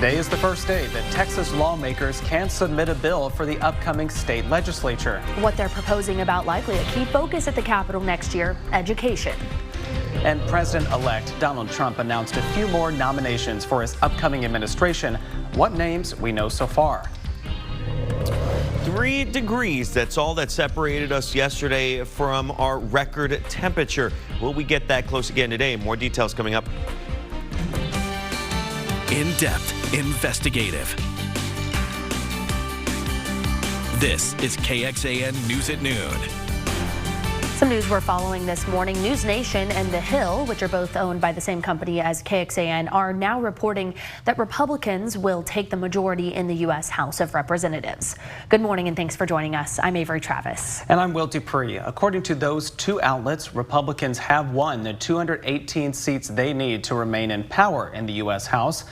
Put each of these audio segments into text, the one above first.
Today is the first day that Texas lawmakers can submit a bill for the upcoming state legislature. What they're proposing about likely a key focus at the Capitol next year, education. And President-elect Donald Trump announced a few more nominations for his upcoming administration. What names we know so far? 3 degrees, that's all that separated us yesterday from our record temperature. Will we get that close again today? More details coming up. In-depth, investigative. This is KXAN News at Noon. Some news we're following this morning. News Nation and The Hill, which are both owned by the same company as KXAN, are now reporting that Republicans will take the majority in the U.S. House of Representatives. Good morning and thanks for joining us. I'm Avery Travis. And I'm Will Dupree. According to those two outlets, Republicans have won the 218 seats they need to remain in power in the U.S. House.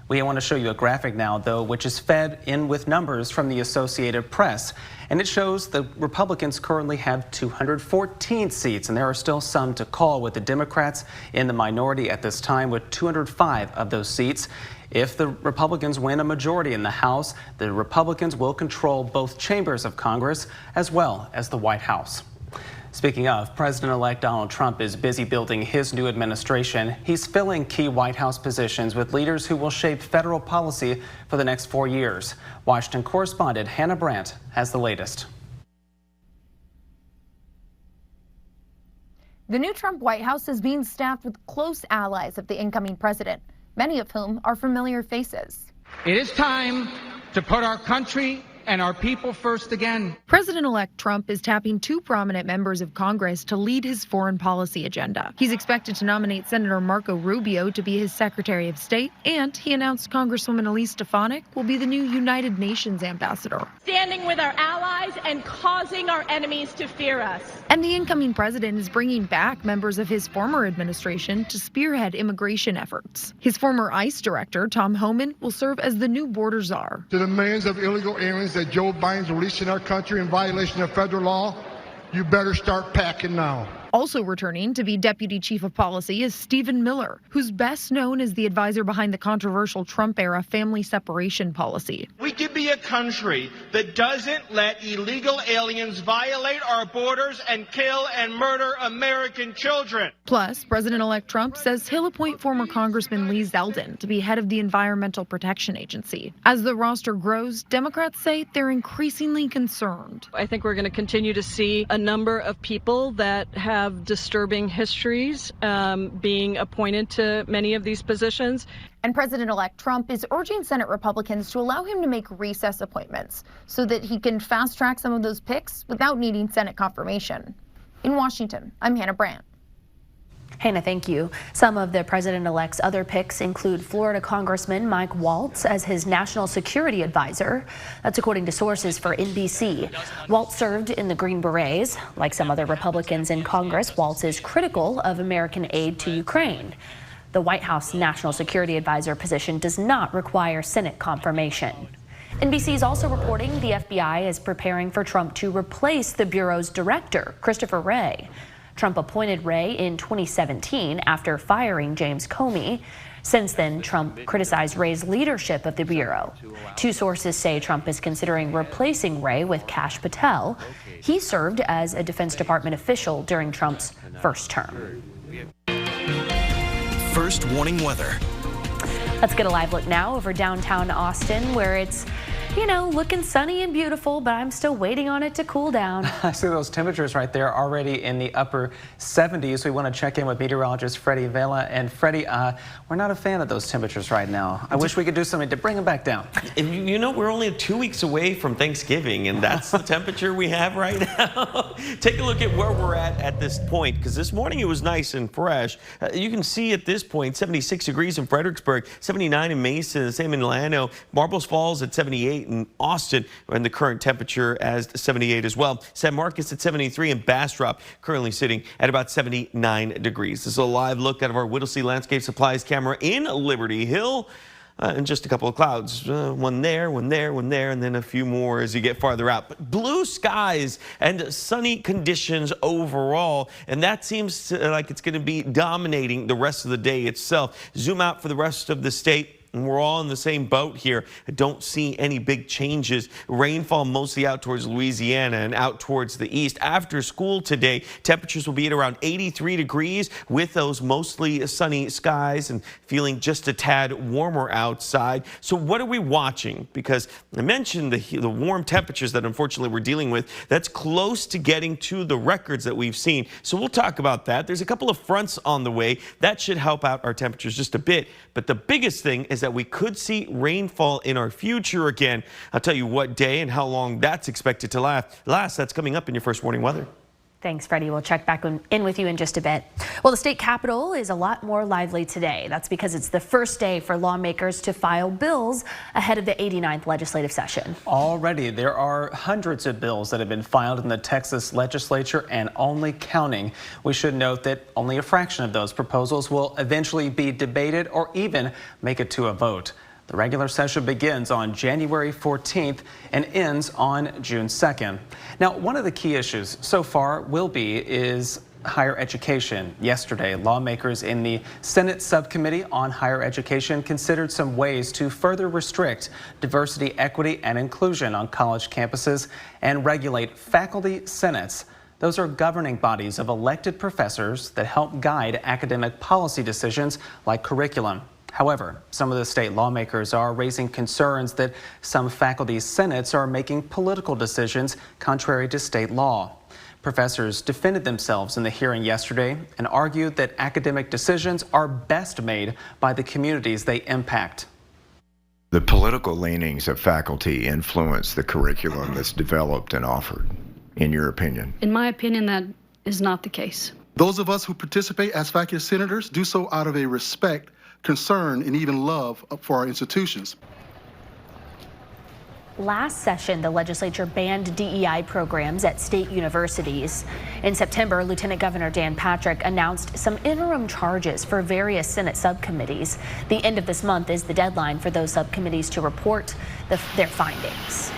We want to show you a graphic now, though, which is fed in with numbers from the Associated Press. And it shows the Republicans currently have 214 seats, and there are still some to call, with the Democrats in the minority at this time with 205 of those seats. If the Republicans win a majority in the House, the Republicans will control both chambers of Congress as well as the White House. Speaking of, President-elect Donald Trump is busy building his new administration. He's filling key White House positions with leaders who will shape federal policy for the next 4 years. Washington correspondent Hannah Brandt has the latest. The new Trump White House is being staffed with close allies of the incoming president, many of whom are familiar faces. It is time to put our country and our people first again. President-elect Trump is tapping 2 prominent members of Congress to lead his foreign policy agenda. He's expected to nominate Senator Marco Rubio to be his Secretary of State, and he announced Congresswoman Elise Stefanik will be the new United Nations ambassador. Standing with our allies and causing our enemies to fear us. And the incoming president is bringing back members of his former administration to spearhead immigration efforts. His former ICE director, Tom Homan, will serve as the new border czar. To the millions of illegal aliens that Joe Biden's released in our country in violation of federal law, you better start packing now. Also returning to be Deputy Chief of Policy is Stephen Miller, who's best known as the advisor behind the controversial Trump-era family separation policy. We could be a country that doesn't let illegal aliens violate our borders and kill and murder American children. Plus, President-elect Trump says he'll appoint former Congressman Lee Zeldin to be head of the Environmental Protection Agency. As the roster grows, Democrats say they're increasingly concerned. I think we're going to continue to see a number of people that have disturbing histories being appointed to many of these positions. And President-elect Trump is urging Senate Republicans to allow him to make recess appointments so that he can fast-track some of those picks without needing Senate confirmation. In Washington, I'm Hannah Brandt. Hannah, thank you. Some of the president-elect's other picks include Florida Congressman Mike Waltz as his national security advisor. That's according to sources for NBC. Waltz served in the Green Berets. Like some other Republicans in Congress, Waltz is critical of American aid to Ukraine. The White House national security advisor position does not require Senate confirmation. NBC is also reporting the FBI is preparing for Trump to replace the Bureau's director, Christopher Wray. Trump appointed Wray in 2017 after firing James Comey. Since then, Trump criticized Wray's leadership of the Bureau. 2 sources say Trump is considering replacing Wray with Kash Patel. He served as a Defense Department official during Trump's first term. First warning weather. Let's get a live look now over downtown Austin, where it's, looking sunny and beautiful, but I'm still waiting on it to cool down. I see those temperatures right there already in the upper 70s. We want to check in with meteorologist Freddie Vela. And Freddie, we're not a fan of those temperatures right now. I wish we could do something to bring them back down. We're only 2 weeks away from Thanksgiving, and that's the temperature we have right now. Take a look at where we're at this point, because this morning it was nice and fresh. You can see at this point 76 degrees in Fredericksburg, 79 in Mason, the same in Llano, Marbles Falls at 78 in Austin, and the current temperature as 78 as well. San Marcos at 73 and Bastrop currently sitting at about 79 degrees. This is a live look out of our Whittlesey Landscape Supplies camera in Liberty Hill. And just a couple of clouds, one there, and then a few more as you get farther out. But blue skies and sunny conditions overall, and that seems like it's going to be dominating the rest of the day itself. Zoom out for the rest of the state. And we're all in the same boat here. I don't see any big changes. Rainfall mostly out towards Louisiana and out towards the east. After school today, temperatures will be at around 83 degrees with those mostly sunny skies and feeling just a tad warmer outside. So what are we watching? Because I mentioned the warm temperatures that unfortunately we're dealing with. That's close to getting to the records that we've seen. So we'll talk about that. There's a couple of fronts on the way. That should help out our temperatures just a bit. But the biggest thing is that we could see rainfall in our future again. I'll tell you what day and how long that's expected to last. That's coming up in your first warning weather. Thanks, Freddie. We'll check back in with you in just a bit. Well, the state capitol is a lot more lively today. That's because it's the first day for lawmakers to file bills ahead of the 89th legislative session. Already, there are hundreds of bills that have been filed in the Texas legislature and only counting. We should note that only a fraction of those proposals will eventually be debated or even make it to a vote. The regular session begins on January 14th and ends on June 2nd. Now, one of the key issues so far is higher education. Yesterday, lawmakers in the Senate Subcommittee on Higher Education considered some ways to further restrict diversity, equity, and inclusion on college campuses and regulate faculty senates. Those are governing bodies of elected professors that help guide academic policy decisions like curriculum. However, some of the state lawmakers are raising concerns that some faculty senates are making political decisions contrary to state law. Professors defended themselves in the hearing yesterday and argued that academic decisions are best made by the communities they impact. The political leanings of faculty influence the curriculum that's developed and offered, in your opinion? In my opinion, that is not the case. Those of us who participate as faculty senators do so out of a respect, concern, and even love for our institutions. Last session, the legislature banned DEI programs at state universities. In September, Lieutenant Governor Dan Patrick announced some interim charges for various Senate subcommittees. The end of this month is the deadline for those subcommittees to report their findings.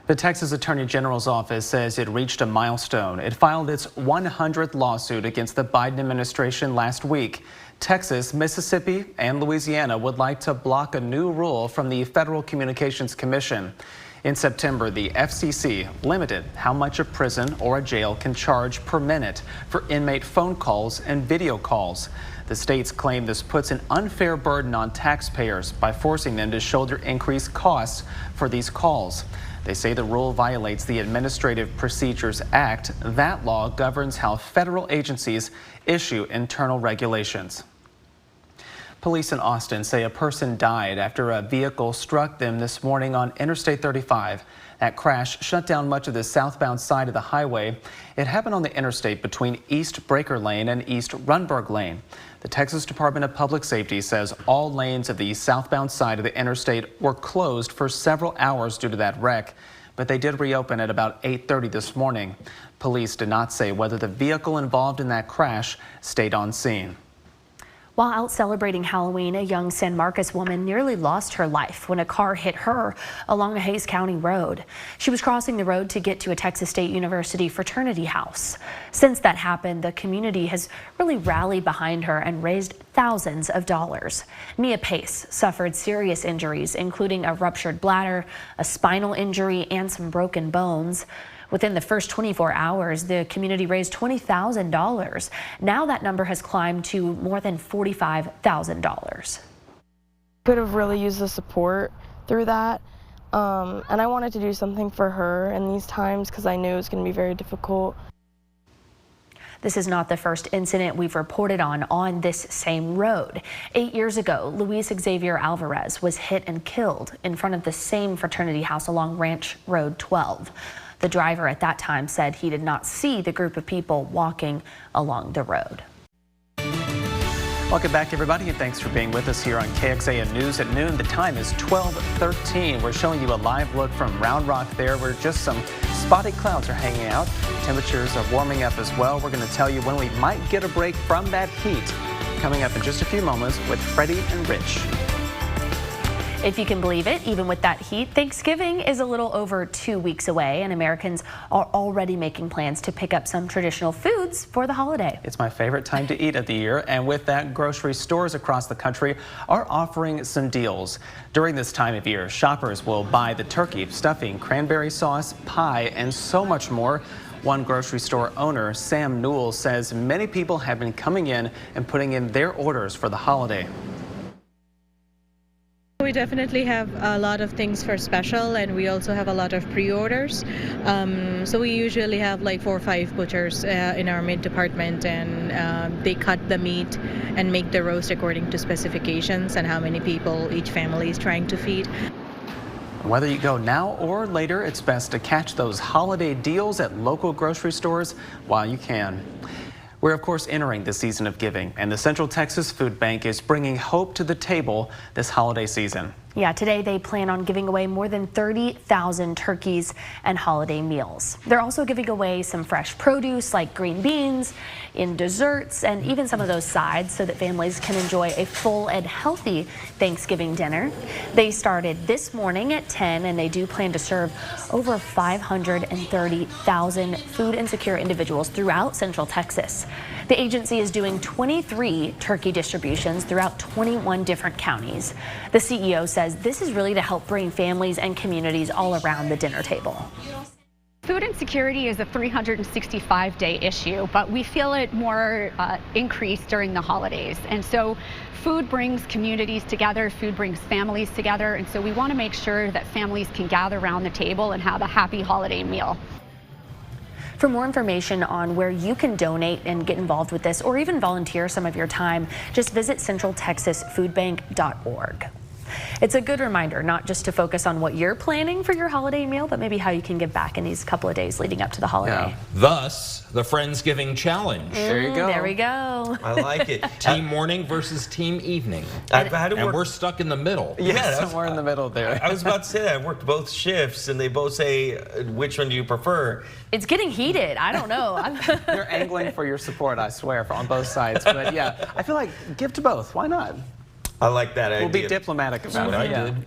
The Texas Attorney General's office says it reached a milestone. It filed its 100th lawsuit against the Biden administration last week. Texas, Mississippi, and Louisiana would like to block a new rule from the Federal Communications Commission. In September, the FCC limited how much a prison or a jail can charge per minute for inmate phone calls and video calls. The states claim this puts an unfair burden on taxpayers by forcing them to shoulder increased costs for these calls. They say the rule violates the Administrative Procedures Act. That law governs how federal agencies issue internal regulations. Police in Austin say a person died after a vehicle struck them this morning on Interstate 35. That crash shut down much of the southbound side of the highway. It happened on the interstate between East Breaker Lane and East Runberg Lane. The Texas Department of Public Safety says all lanes of the southbound side of the interstate were closed for several hours due to that wreck, but they did reopen at about 8:30 this morning. Police did not say whether the vehicle involved in that crash stayed on scene. While out celebrating Halloween, a young San Marcos woman nearly lost her life when a car hit her along a Hays County road. She was crossing the road to get to a Texas State University fraternity house. Since that happened, the community has really rallied behind her and raised thousands of dollars. Mia Pace suffered serious injuries, including a ruptured bladder, a spinal injury, and some broken bones. Within the first 24 hours, the community raised $20,000. Now that number has climbed to more than $45,000. Could have really used the support through that. And I wanted to do something for her in these times because I knew it was going to be very difficult. This is not the first incident we've reported on this same road. 8 years ago, Luis Xavier Alvarez was hit and killed in front of the same fraternity house along Ranch Road 12. The driver at that time said he did not see the group of people walking along the road. Welcome back, everybody, and thanks for being with us here on KXAN News at noon. The time is 12:13. We're showing you a live look from Round Rock there, where just some spotty clouds are hanging out. Temperatures are warming up as well. We're going to tell you when we might get a break from that heat. Coming up in just a few moments with Freddie and Rich. If you can believe it, even with that heat, Thanksgiving is a little over 2 weeks away, and Americans are already making plans to pick up some traditional foods for the holiday. It's my favorite time to eat of the year, and with that, grocery stores across the country are offering some deals. During this time of year, shoppers will buy the turkey, stuffing, cranberry sauce, pie, and so much more. One grocery store owner, Sam Newell, says many people have been coming in and putting in their orders for the holiday. We definitely have a lot of things for special, and we also have a lot of pre-orders. So we usually have like 4 or 5 butchers in our meat department, and they cut the meat and make the roast according to specifications and how many people each family is trying to feed. Whether you go now or later, it's best to catch those holiday deals at local grocery stores while you can. We're, of course, entering the season of giving, and the Central Texas Food Bank is bringing hope to the table this holiday season. Yeah, today they plan on giving away more than 30,000 turkeys and holiday meals. They're also giving away some fresh produce like green beans, in desserts, and even some of those sides so that families can enjoy a full and healthy Thanksgiving dinner. They started this morning at 10, and they do plan to serve over 530,000 food insecure individuals throughout Central Texas. The agency is doing 23 turkey distributions throughout 21 different counties. The CEO says this is really to help bring families and communities all around the dinner table. Food insecurity is a 365-day issue, but we feel it more increased during the holidays. And so food brings communities together, food brings families together, and so we want to make sure that families can gather around the table and have a happy holiday meal. For more information on where you can donate and get involved with this, or even volunteer some of your time, just visit centraltexasfoodbank.org. It's a good reminder not just to focus on what you're planning for your holiday meal, but maybe how you can give back in these couple of days leading up to the holiday. Yeah. Thus, the Friendsgiving Challenge. There you go. There we go. I like it. Team morning versus team evening. I've had to and work. we're stuck in the middle. Yeah, somewhere in the middle there. I was about to say that. I worked both shifts, and they both say, which one do you prefer? It's getting heated. I don't know. They're angling for your support, I swear, on both sides. But yeah, I feel like give to both. Why not? I like that idea. We'll be diplomatic about it. That's what I did.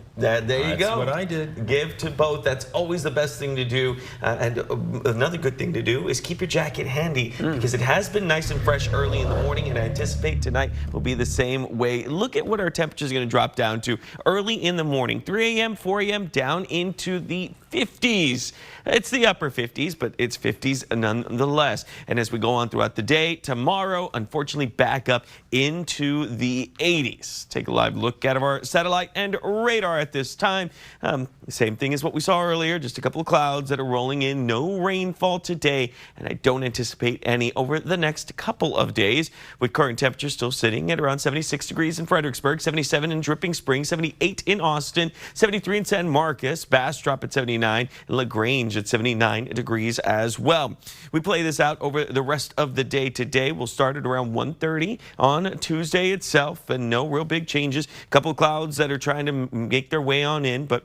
There you go. That's what I did. Give to both. That's always the best thing to do. And another good thing to do is keep your jacket handy because it has been nice and fresh early in the morning, and I anticipate tonight will be the same way. Look at what our temperature is going to drop down to early in the morning. 3 a.m., 4 a.m., down into the 50s. It's the upper 50s, but it's 50s nonetheless. And as we go on throughout the day, tomorrow, unfortunately, back up into the 80s. Take a live look at our satellite and radar at this time. Same thing as what we saw earlier, just a couple of clouds that are rolling in. No rainfall today, and I don't anticipate any over the next couple of days, with current temperatures still sitting at around 76 degrees in Fredericksburg, 77 in Dripping Springs, 78 in Austin, 73 in San Marcos, Bastrop at 79, and LaGrange at 79 degrees as well. We play this out over the rest of the day today. We'll start at around 1:30 on Tuesday itself, and no real big changes. A couple of clouds that are trying to make their way on in, but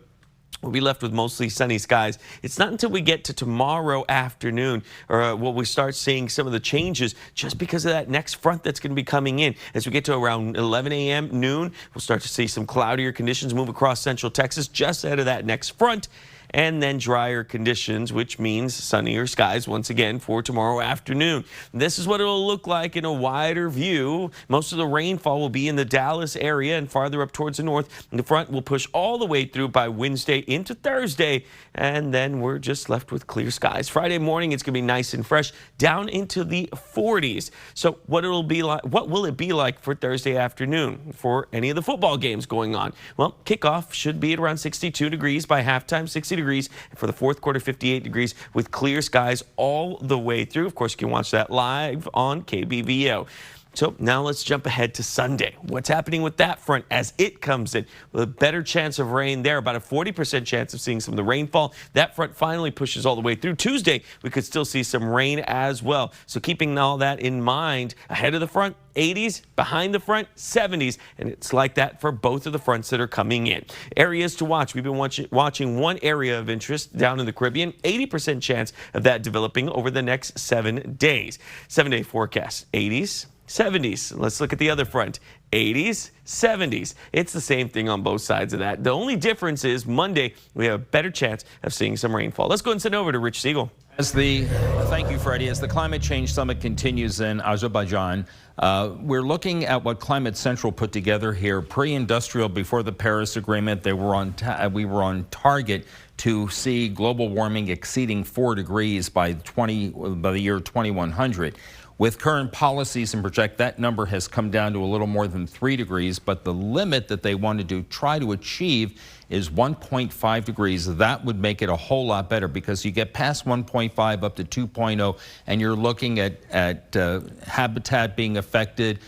we'll be left with mostly sunny skies. It's not until we get to tomorrow afternoon or will we start seeing some of the changes just because of that next front that's going to be coming in. As we get to around 11 a.m. noon, we'll start to see some cloudier conditions move across Central Texas just ahead of that next front. And then drier conditions, which means sunnier skies once again for tomorrow afternoon. This is what it'll look like in a wider view. Most of the rainfall will be in the Dallas area and farther up towards the north. The front will push all the way through by Wednesday into Thursday, and then we're just left with clear skies. Friday morning, it's going to be nice and fresh, down into the 40s. So what will it be like for Thursday afternoon for any of the football games going on? Well, kickoff should be at around 62 degrees by halftime, 60 degrees, and for the fourth quarter, 58 degrees with clear skies all the way through. Of course, you can watch that live on KBVO. So now let's jump ahead to Sunday. What's happening with that front as it comes in? With a better chance of rain there, about a 40% chance of seeing some of the rainfall. That front finally pushes all the way through. Tuesday, we could still see some rain as well. So keeping all that in mind, ahead of the front, 80s, behind the front, 70s, and it's like that for both of the fronts that are coming in. Areas to watch. We've been watching one area of interest down in the Caribbean, 80% chance of that developing over the next 7 days. 7-day forecast, 80s, 70s. Let's look at the other front. 80s, 70s. It's the same thing on both sides of that. The only difference is Monday, we have a better chance of seeing some rainfall. Let's go and send over to Rich Siegel. Thank you, Freddie. As the Climate Change Summit continues in Azerbaijan, we're looking at what Climate Central put together here. Pre-industrial, before the Paris Agreement, we were on target to see global warming exceeding 4 degrees by the year 2100. With current policies and project, that number has come down to a little more than 3 degrees, but the limit that they wanted to try to achieve is 1.5 degrees. That would make it a whole lot better, because you get past 1.5 up to 2.0 and you're looking at habitat being affected,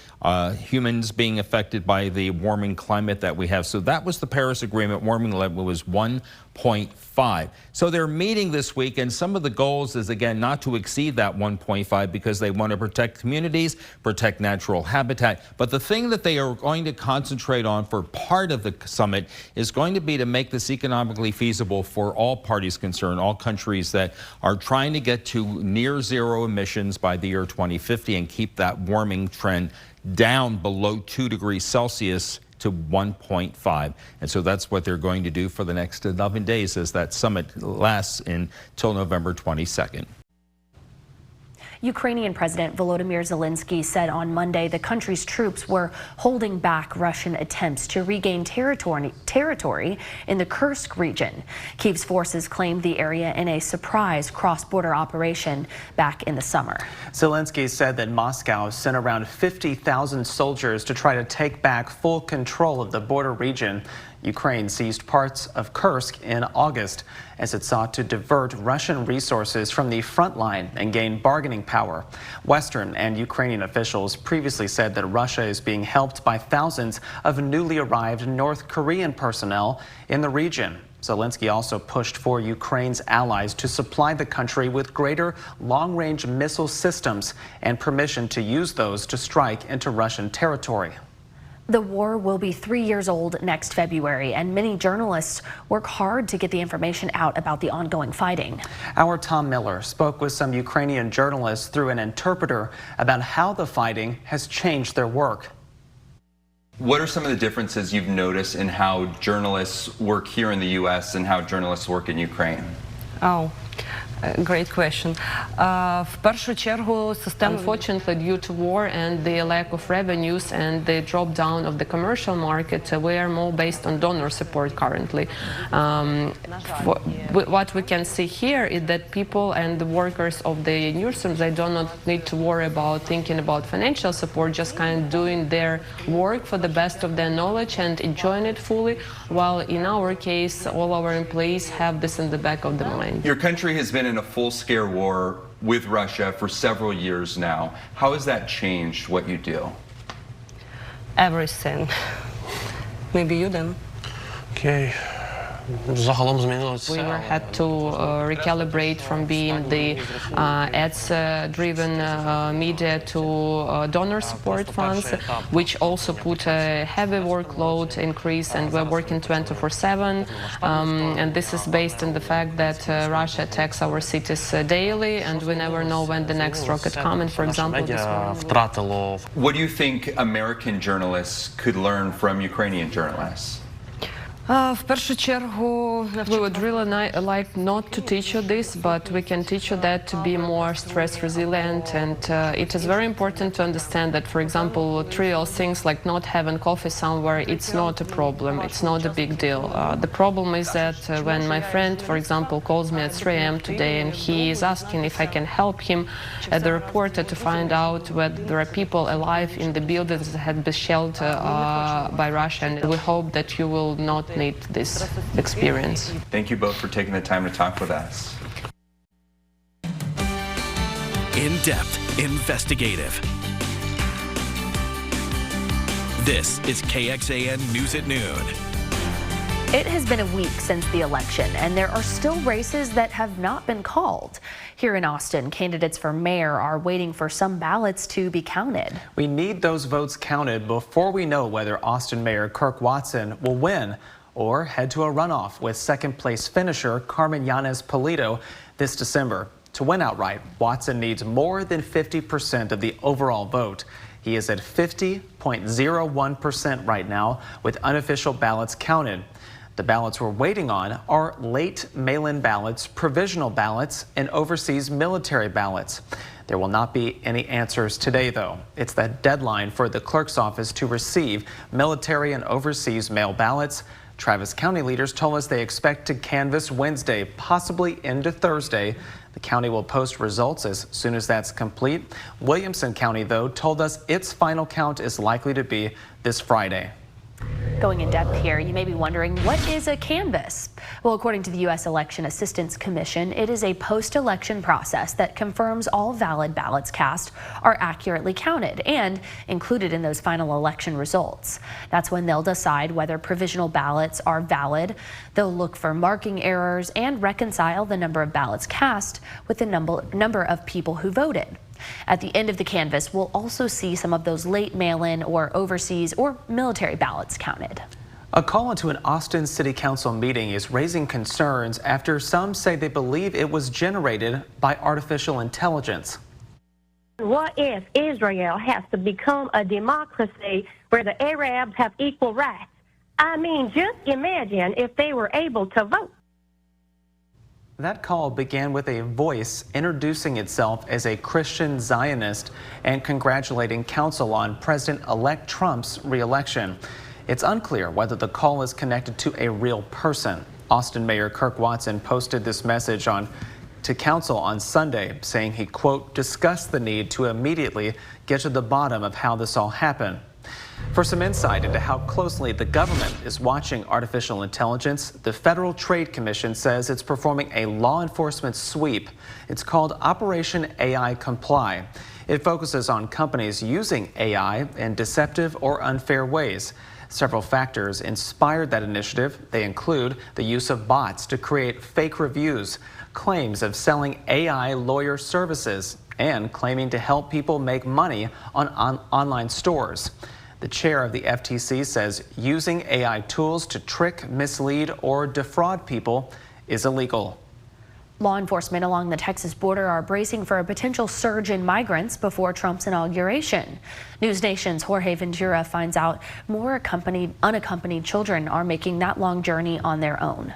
humans being affected by the warming climate that we have. So that was the Paris Agreement. Warming level was 1.5. So they're meeting this week, and some of the goals is, again, not to exceed that 1.5 because they want to protect communities, protect natural habitat. But the thing that they are going to concentrate on for part of the summit is going to be to make this economically feasible for all parties concerned, all countries that are trying to get to near zero emissions by the year 2050 and keep that warming trend down below 2 degrees Celsius to 1.5. And so that's what they're going to do for the next 11 days as that summit lasts until November 22nd. Ukrainian President Volodymyr Zelensky said on Monday the country's troops were holding back Russian attempts to regain territory in the Kursk region. Kyiv's forces claimed the area in a surprise cross-border operation back in the summer. Zelensky said that Moscow sent around 50,000 soldiers to try to take back full control of the border region. Ukraine seized parts of Kursk in August as it sought to divert Russian resources from the front line and gain bargaining power. Western and Ukrainian officials previously said that Russia is being helped by thousands of newly arrived North Korean personnel in the region. Zelensky also pushed for Ukraine's allies to supply the country with greater long-range missile systems and permission to use those to strike into Russian territory. The war will be 3 years old next February, and many journalists work hard to get the information out about the ongoing fighting. Our Tom Miller spoke with some Ukrainian journalists through an interpreter about how the fighting has changed their work. What are some of the differences you've noticed in how journalists work here in the U.S. and how journalists work in Ukraine? Great question. Unfortunately, due to war and the lack of revenues and the drop down of the commercial market, we are more based on donor support currently. What we can see here is that people and the workers of the newsrooms, they do not need to worry about thinking about financial support, just kind of doing their work for the best of their knowledge and enjoying it fully, while in our case, all our employees have this in the back of the mind. Your country has been in a full-scale war with Russia for several years now. How has that changed what you do? Everything. Maybe you then. Okay. We had to recalibrate from being the ads-driven media to donor support funds, which also put a heavy workload increase, and we're working 24/7. And this is based on the fact that Russia attacks our cities daily, and we never know when the next rocket comes. And for example, this morning. What do you think American journalists could learn from Ukrainian journalists? We would really like not to teach you this, but we can teach you that to be more stress resilient. And it is very important to understand that, for example, trivial things like not having coffee somewhere, it's not a problem. It's not a big deal. The problem is that when my friend, for example, calls me at 3 a.m. today and he is asking if I can help him as a reporter to find out whether there are people alive in the buildings that had been shelled by Russia. And we hope that you will not need this experience. Thank you both for taking the time to talk with us. In-depth, investigative. This is KXAN News at Noon. It has been a week since the election, and there are still races that have not been called. Here in Austin, candidates for mayor are waiting for some ballots to be counted. We need those votes counted before we know whether Austin Mayor Kirk Watson will win or head to a runoff with second-place finisher Carmen Yanez-Polito this December. To win outright, Watson needs more than 50% of the overall vote. He is at 50.01% right now, with unofficial ballots counted. The ballots we're waiting on are late mail-in ballots, provisional ballots, and overseas military ballots. There will not be any answers today, though. It's the deadline for the clerk's office to receive military and overseas mail ballots. Travis County leaders told us they expect to canvass Wednesday, possibly into Thursday. The county will post results as soon as that's complete. Williamson County, though, told us its final count is likely to be this Friday. Going in depth here, you may be wondering, what is a canvass? Well, according to the U.S. Election Assistance Commission, it is a post-election process that confirms all valid ballots cast are accurately counted and included in those final election results. That's when they'll decide whether provisional ballots are valid. They'll look for marking errors and reconcile the number of ballots cast with the number of people who voted. At the end of the canvass, we'll also see some of those late mail-in or overseas or military ballots counted. A call into an Austin City Council meeting is raising concerns after some say they believe it was generated by artificial intelligence. What if Israel has to become a democracy where the Arabs have equal rights? I mean, just imagine if they were able to vote. That call began with a voice introducing itself as a Christian Zionist and congratulating council on President-elect Trump's re-election. It's unclear whether the call is connected to a real person. Austin Mayor Kirk Watson posted this message to council on Sunday, saying he, quote, discussed the need to immediately get to the bottom of how this all happened. For some insight into how closely the government is watching artificial intelligence, the Federal Trade Commission says it's performing a law enforcement sweep. It's called Operation AI Comply. It focuses on companies using AI in deceptive or unfair ways. Several factors inspired that initiative. They include the use of bots to create fake reviews, claims of selling AI lawyer services, and claiming to help people make money on online stores. The chair of the FTC says using AI tools to trick, mislead, or defraud people is illegal. Law enforcement along the Texas border are bracing for a potential surge in migrants before Trump's inauguration. News Nation's Jorge Ventura finds out more unaccompanied children are making that long journey on their own.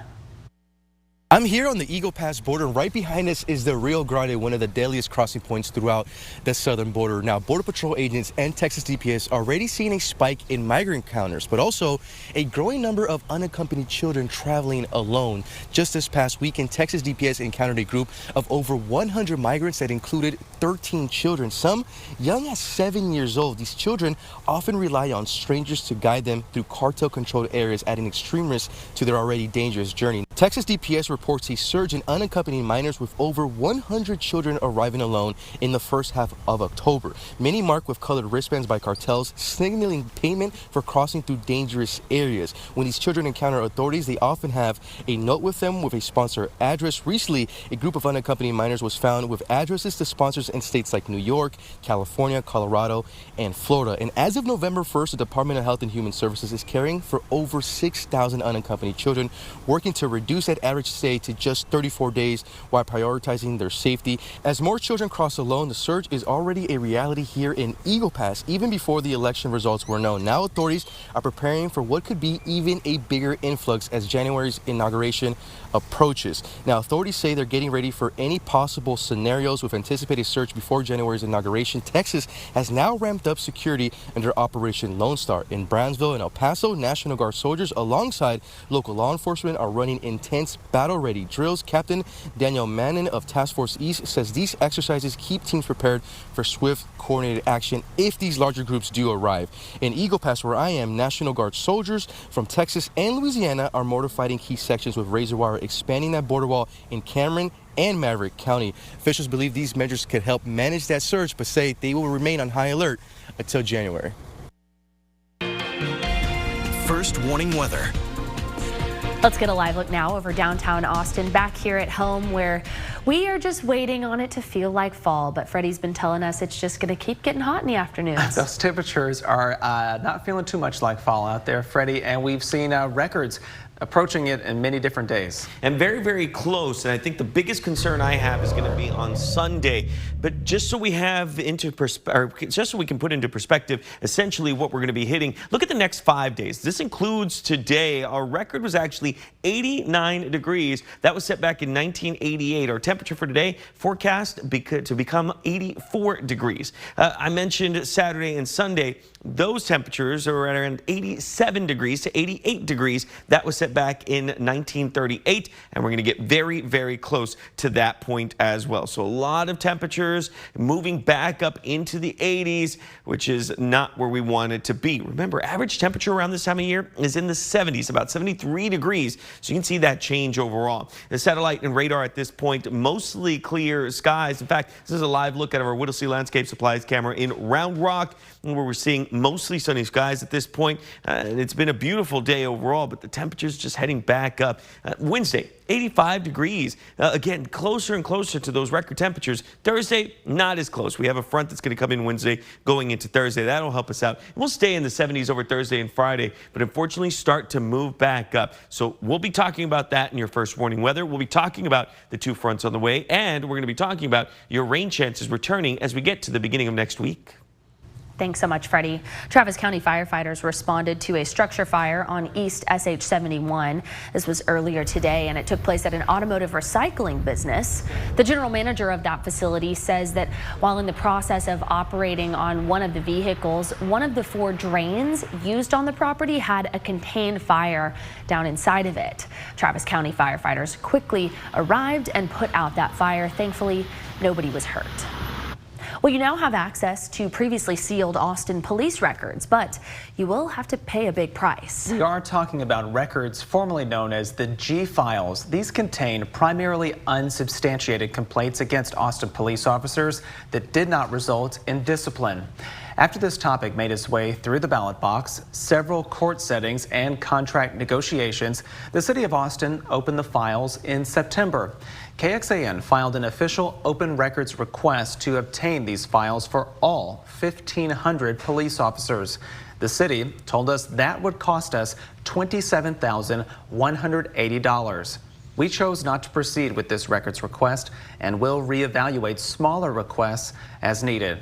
I'm here on the Eagle Pass border, and right behind us is the Rio Grande, one of the deadliest crossing points throughout the southern border. Now, Border Patrol agents and Texas DPS are already seeing a spike in migrant counters, but also a growing number of unaccompanied children traveling alone. Just this past weekend, Texas DPS encountered a group of over 100 migrants that included 13 children, some young as 7 years old. These children often rely on strangers to guide them through cartel-controlled areas, adding extreme risk to their already dangerous journey. Texas DPS reports a surge in unaccompanied minors, with over 100 children arriving alone in the first half of October. Many marked with colored wristbands by cartels, signaling payment for crossing through dangerous areas. When these children encounter authorities, they often have a note with them with a sponsor address. Recently, a group of unaccompanied minors was found with addresses to sponsors in states like New York, California, Colorado, and Florida. And as of November 1st, the Department of Health and Human Services is caring for over 6,000 unaccompanied children, working to reduce that average stay to just 34 days while prioritizing their safety. As more children cross alone, the surge is already a reality here in Eagle Pass, even before the election results were known. Now authorities are preparing for what could be even a bigger influx as January's inauguration approaches. Now, authorities say they're getting ready for any possible scenarios with anticipated surge before January's inauguration. Texas has now ramped up security under Operation Lone Star. In Brownsville and El Paso, National Guard soldiers alongside local law enforcement are running intense battle-ready drills. Captain Daniel Mannon of Task Force East says these exercises keep teams prepared for swift, coordinated action if these larger groups do arrive. In Eagle Pass, where I am, National Guard soldiers from Texas and Louisiana are mortifying key sections with razor wire, expanding that border wall in Cameron and Maverick County. Officials believe these measures could help manage that surge, but say they will remain on high alert until January. First warning weather. Let's get a live look now over downtown Austin, back here at home where We are just waiting on it to feel like fall, but Freddie's been telling us it's just going to keep getting hot in the afternoons. Those temperatures are not feeling too much like fall out there, Freddie, and we've seen records approaching it in many different days. And very, very close. And I think the biggest concern I have is going to be on Sunday. But just so we have just so we can put into perspective essentially what we're going to be hitting, look at the next 5 days. This includes today. Our record was actually 89 degrees. That was set back in 1988. Our temperature for today forecast to become 84 degrees. I mentioned Saturday and Sunday. Those temperatures are around 87 degrees to 88 degrees. That was set back in 1938, and we're going to get very, very close to that point as well. So a lot of temperatures moving back up into the 80s, which is not where we want it to be. Remember, average temperature around this time of year is in the 70s, about 73 degrees. So you can see that change overall. The satellite and radar at this point, mostly clear skies. In fact, this is a live look at our Whittlesey Landscape Supplies camera in Round Rock, where we're seeing mostly sunny skies at this point. It's been a beautiful day overall, but the temperature's just heading back up. Wednesday, 85 degrees. Again, closer and closer to those record temperatures. Thursday, not as close. We have a front that's going to come in Wednesday going into Thursday. That'll help us out. We'll stay in the 70s over Thursday and Friday, but unfortunately start to move back up. So we'll be talking about that in your first warning weather. We'll be talking about the two fronts on the way, and we're going to be talking about your rain chances returning as we get to the beginning of next week. Thanks so much, Freddie. Travis County firefighters responded to a structure fire on East SH 71. This was earlier today, and it took place at an automotive recycling business. The general manager of that facility says that while in the process of operating on one of the vehicles, one of the 4 drains used on the property had a contained fire down inside of it. Travis County firefighters quickly arrived and put out that fire. Thankfully, nobody was hurt. Well, you now have access to previously sealed Austin police records, but you will have to pay a big price. We are talking about records formerly known as the G files. These contain primarily unsubstantiated complaints against Austin police officers that did not result in discipline. After this topic made its way through the ballot box, several court settings and contract negotiations, the city of Austin opened the files in September. KXAN filed an official open records request to obtain these files for all 1,500 police officers. The city told us that would cost us $27,180. We chose not to proceed with this records request and will reevaluate smaller requests as needed.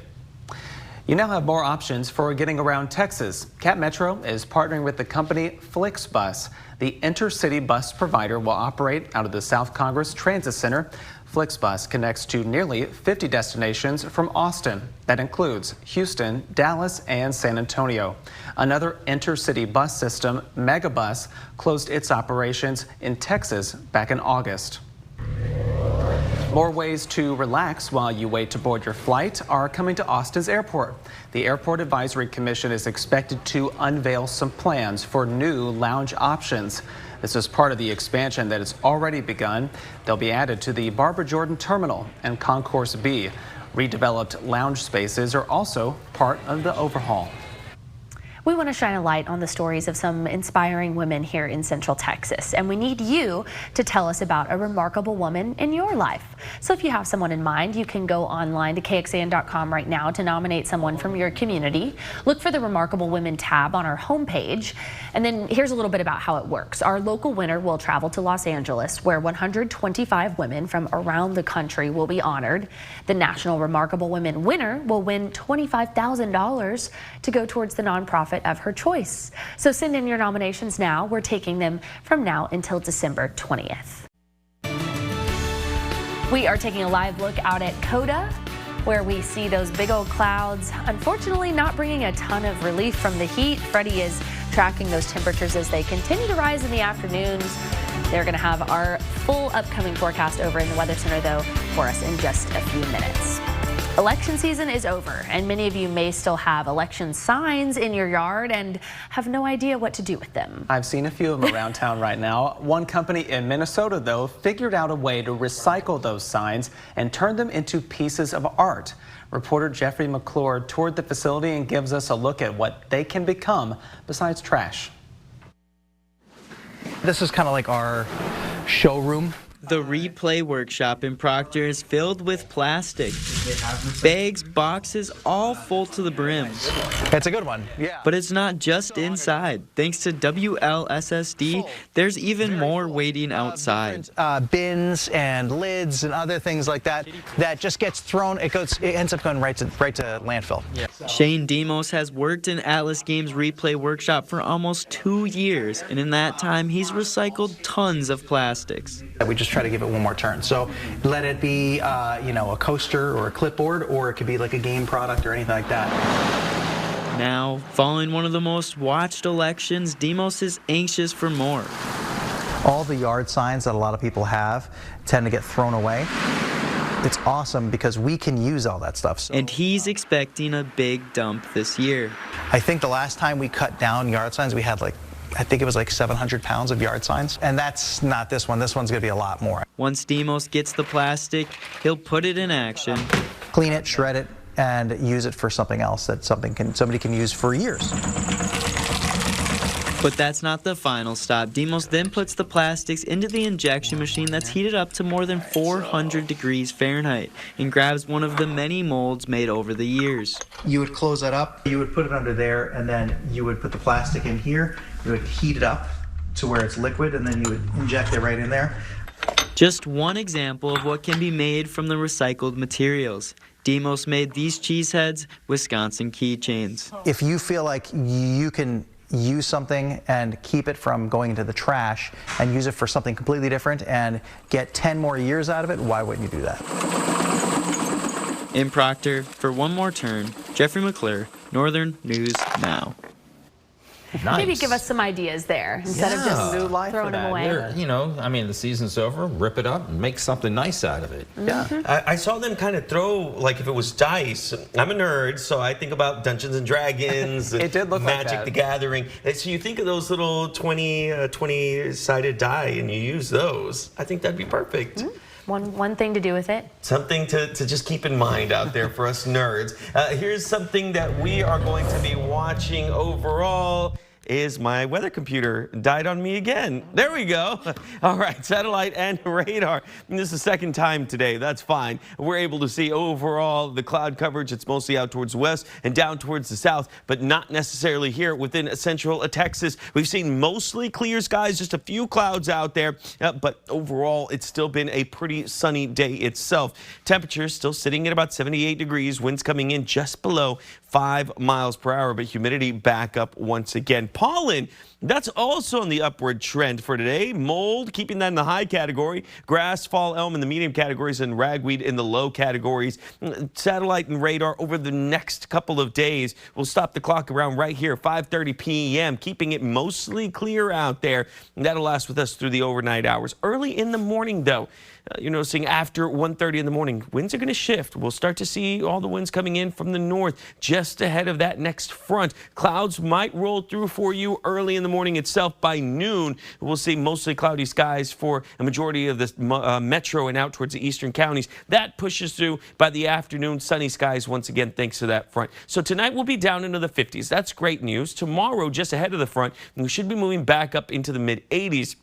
You now have more options for getting around Texas. Cat Metro is partnering with the company FlixBus. The intercity bus provider will operate out of the South Congress Transit Center. FlixBus connects to nearly 50 destinations from Austin. That includes Houston, Dallas, and San Antonio. Another intercity bus system, Megabus, closed its operations in Texas back in August. More ways to relax while you wait to board your flight are coming to Austin's airport. The Airport Advisory Commission is expected to unveil some plans for new lounge options. This is part of the expansion that has already begun. They'll be added to the Barbara Jordan Terminal and Concourse B. Redeveloped lounge spaces are also part of the overhaul. We want to shine a light on the stories of some inspiring women here in Central Texas, and we need you to tell us about a remarkable woman in your life. So if you have someone in mind, you can go online to KXAN.com right now to nominate someone from your community. Look for the Remarkable Women tab on our homepage, and then here's a little bit about how it works. Our local winner will travel to Los Angeles, where 125 women from around the country will be honored. The National Remarkable Women winner will win $25,000 to go towards the nonprofit of her choice. So send in your nominations now. We're taking them from now until December 20th. We are taking a live look out at Coda, where we see those big old clouds, unfortunately not bringing a ton of relief from the heat. Freddie is tracking those temperatures as they continue to rise in the afternoons. They're going to have our full upcoming forecast over in the Weather Center, though, for us in just a few minutes. Election season is over, and many of you may still have election signs in your yard and have no idea what to do with them. I've seen a few of them around town right now. One company in Minnesota, though, figured out a way to recycle those signs and turn them into pieces of art. Reporter Jeffrey McClure toured the facility and gives us a look at what they can become besides trash. This is kind of like our showroom. The replay workshop in Proctor is filled with plastic. Bags, boxes, all full to the brim. It's a good one, yeah. But it's not just inside. Thanks to WLSSD, there's even more waiting outside. Bins and lids and other things like that just gets thrown. It ends up going right to landfill. Yeah. Shane Demos has worked in Atlas Games replay workshop for almost 2 years, and in that time, he's recycled tons of plastics. We just try to give it one more turn. So let it be, a coaster or a clipboard, or it could be like a game product or anything like that. Now, following one of the most watched elections, Demos is anxious for more. All the yard signs that a lot of people have tend to get thrown away. It's awesome because we can use all that stuff. And he's expecting a big dump this year. I think the last time we cut down yard signs, we had I think it was 700 pounds of yard signs. And that's not this one. This one's going to be a lot more. Once Demos gets the plastic, he'll put it in action. Clean it, shred it, and use it for something else that somebody can use for years. But that's not the final stop. Demos then puts the plastics into the injection machine that's heated up to more than 400 degrees Fahrenheit and grabs one of the many molds made over the years. You would close that up, you would put it under there, and then you would put the plastic in here. You would heat it up to where it's liquid, and then you would inject it right in there. Just one example of what can be made from the recycled materials. Demos made these cheeseheads Wisconsin keychains. If you feel like you can use something and keep it from going into the trash and use it for something completely different and get 10 more years out of it, why wouldn't you do that? In Proctor, for one more turn, Jeffrey McClure, Northern News Now. Nice. Maybe give us some ideas there instead of just throwing them away. The season's over, rip it up and make something nice out of it. Yeah. I saw them kind of throw, if it was dice. I'm a nerd, so I think about Dungeons and Dragons. It did look Magic like that. the Gathering. And so you think of those little 20-sided die and you use those. I think that'd be perfect. One thing to do with it. Something to just keep in mind out there for us nerds. Here's something that we are going to be watching overall. Is my weather computer died on me again. There we go. All right, satellite and radar. And this is the second time today. That's fine. We're able to see overall the cloud coverage. It's mostly out towards the west and down towards the south, but not necessarily here within central Texas. We've seen mostly clear skies, just a few clouds out there, but overall it's still been a pretty sunny day itself. Temperatures still sitting at about 78 degrees, winds coming in just below 5 miles per hour, but humidity back up once again. Pollen, that's also on the upward trend for today. Mold, keeping that in the high category. Grass, fall, elm in the medium categories, and ragweed in the low categories. Satellite and radar over the next couple of days. We'll stop the clock around right here, 5:30 p.m., keeping it mostly clear out there. And that'll last with us through the overnight hours. Early in the morning, though, you're noticing after 1:30 in the morning, winds are going to shift. We'll start to see all the winds coming in from the north just ahead of that next front. Clouds might roll through for you early in the morning itself. By noon, we'll see mostly cloudy skies for a majority of the metro and out towards the eastern counties. That pushes through by the afternoon. Sunny skies once again thanks to that front. So tonight we'll be down into the 50s. That's great news. Tomorrow, just ahead of the front, we should be moving back up into the mid-80s.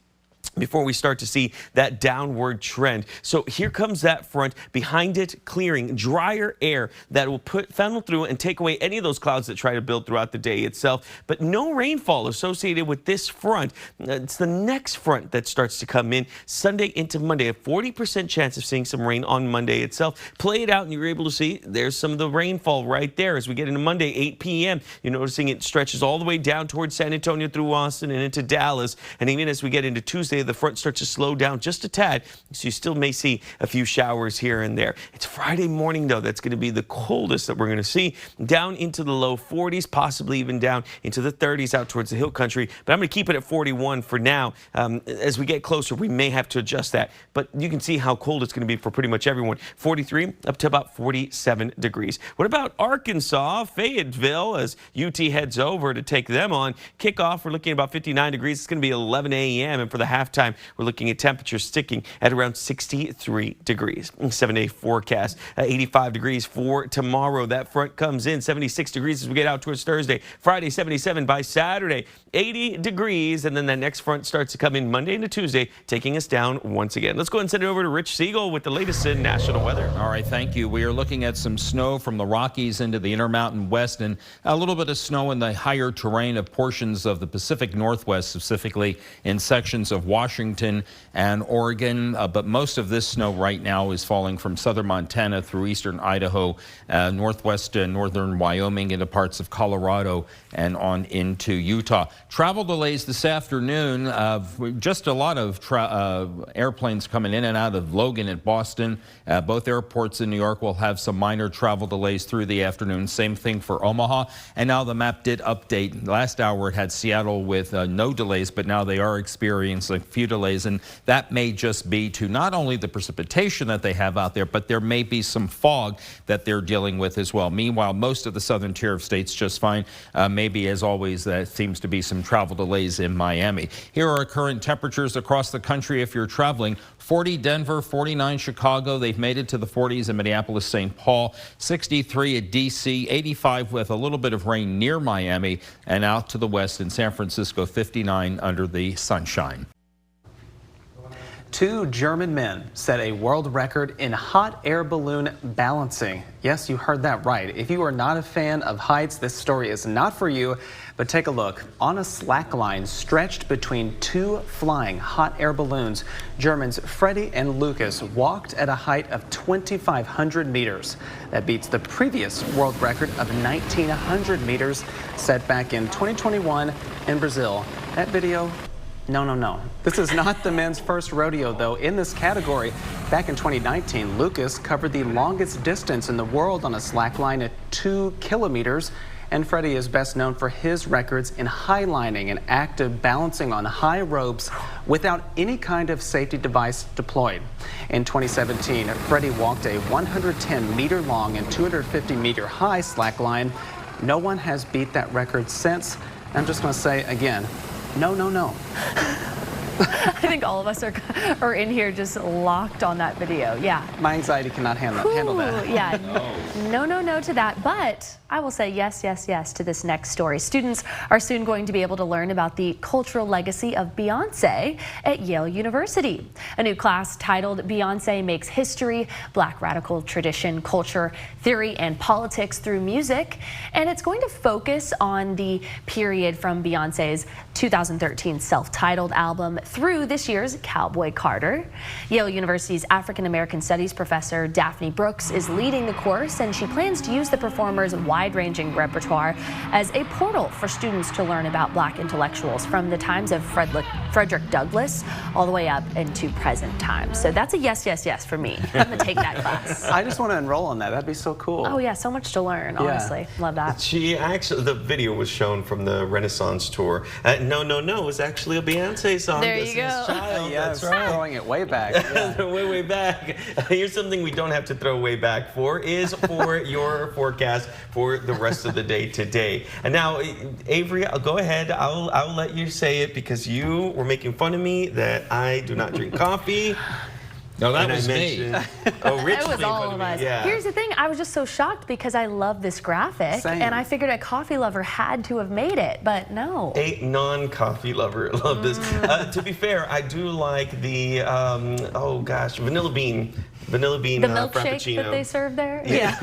Before we start to see that downward trend. So here comes that front, behind it clearing drier air that will funnel through and take away any of those clouds that try to build throughout the day itself. But no rainfall associated with this front. It's the next front that starts to come in Sunday into Monday. A 40% chance of seeing some rain on Monday itself. Play it out and you're able to see there's some of the rainfall right there as we get into Monday, 8 p.m. You're noticing it stretches all the way down towards San Antonio through Austin and into Dallas. And even as we get into Tuesday, the front starts to slow down just a tad, so you still may see a few showers here and there. It's Friday morning, though. That's going to be the coldest that we're going to see, down into the low 40s, possibly even down into the 30s out towards the hill country. But I'm going to keep it at 41 for now. As we get closer, we may have to adjust that. But you can see how cold it's going to be for pretty much everyone. 43 up to about 47 degrees. What about Arkansas, Fayetteville, as UT heads over to take them on? Kickoff, we're looking at about 59 degrees. It's going to be 11 a.m. And for the halftime halftime. We're looking at temperatures sticking at around 63 degrees. 7-day forecast, 85 degrees for tomorrow. That front comes in 76 degrees as we get out towards Thursday. Friday, 77 by Saturday, 80 degrees. And then that next front starts to come in Monday into Tuesday, taking us down once again. Let's go ahead and send it over to Rich Siegel with the latest in national weather. All right, thank you. We are looking at some snow from the Rockies into the Intermountain West and a little bit of snow in the higher terrain of portions of the Pacific Northwest, specifically in sections of Washington and Oregon. But most of this snow right now is falling from southern Montana through eastern Idaho, northwest and northern Wyoming into parts of Colorado and on into Utah. Travel delays this afternoon. Just a lot of airplanes coming in and out of Logan at Boston. Both airports in New York will have some minor travel delays through the afternoon. Same thing for Omaha. And now the map did update. Last hour it had Seattle with no delays, but now they are experiencing a few delays. And that may just be to not only the precipitation that they have out there, but there may be some fog that they're dealing with as well. Meanwhile, most of the southern tier of states just fine. Maybe, as always, there seems to be some travel delays in Miami. Here are current temperatures across the country if you're traveling. 40 Denver, 49 Chicago. They've made it to the 40s in Minneapolis, St. Paul. 63 at D.C. 85 with a little bit of rain near Miami. And out to the west in San Francisco, 59 under the sunshine. 2 German men set a world record in hot air balloon balancing. Yes, you heard that right. If you are not a fan of heights, this story is not for you. But take a look. On a slack line stretched between 2 flying hot air balloons, Germans Freddie and Lucas walked at a height of 2,500 meters. That beats the previous world record of 1,900 meters set back in 2021 in Brazil. That video, no. This is not the men's first rodeo, though. In this category, back in 2019, Lucas covered the longest distance in the world on a slack line at 2 kilometers. And Freddie is best known for his records in highlining and active balancing on high ropes without any kind of safety device deployed. In 2017, Freddie walked a 110-meter long and 250-meter high slack line. No one has beat that record since. I'm just going to say again, no. I think all of us are in here just locked on that video. Yeah. My anxiety cannot handle that. Yeah. No to that. But I will say yes to this next story. Students are soon going to be able to learn about the cultural legacy of Beyonce at Yale University. A new class titled Beyonce Makes History, Black Radical Tradition, Culture, Theory, and Politics Through Music. And it's going to focus on the period from Beyonce's 2013 self-titled album through this year's Cowboy Carter. Yale University's African American Studies professor Daphne Brooks is leading the course, and she plans to use the performer's wide-ranging repertoire as a portal for students to learn about Black intellectuals from the times of Frederick Douglass all the way up into present times. So that's a yes for me. I'm going to take that class. I just want to enroll on that. That'd be so cool. Oh yeah, so much to learn, honestly. Love that. She actually, the video was shown from the Renaissance tour. No, it was actually a Beyonce song. There you go. Child. Yes, That's right. Throwing it way back. Yeah. way back. Here's something we don't have to throw way back for, is for your forecast for the rest of the day today. And now, Avery, I'll go ahead. I'll let you say it because you were making fun of me that I do not drink coffee. No, that was me. Oh, Rich it was all of us. Yeah. Here's the thing. I was just so shocked because I love this graphic. Same. And I figured a coffee lover had to have made it, but no. A non-coffee lover love this. To be fair, I do like the, vanilla bean The milkshake frappuccino. that they serve there? Yeah.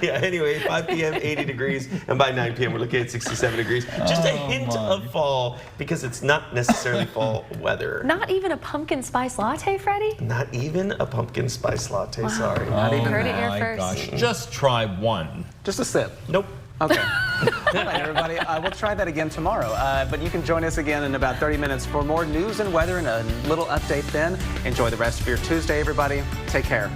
Yeah, anyway, 5 p.m., 80 degrees, and by 9 p.m., we're looking at 67 degrees. Just a hint of fall because it's not necessarily fall weather. Not even a pumpkin spice latte, Freddie? Not even a pumpkin spice latte, Wow. sorry. Not even Heard it that. here first. Gosh, just try one. Just a sip. Nope. Okay. All right, everybody. We'll try that again tomorrow. But you can join us again in about 30 minutes for more news and weather and a little update then. Enjoy the rest of your Tuesday, everybody. Take care.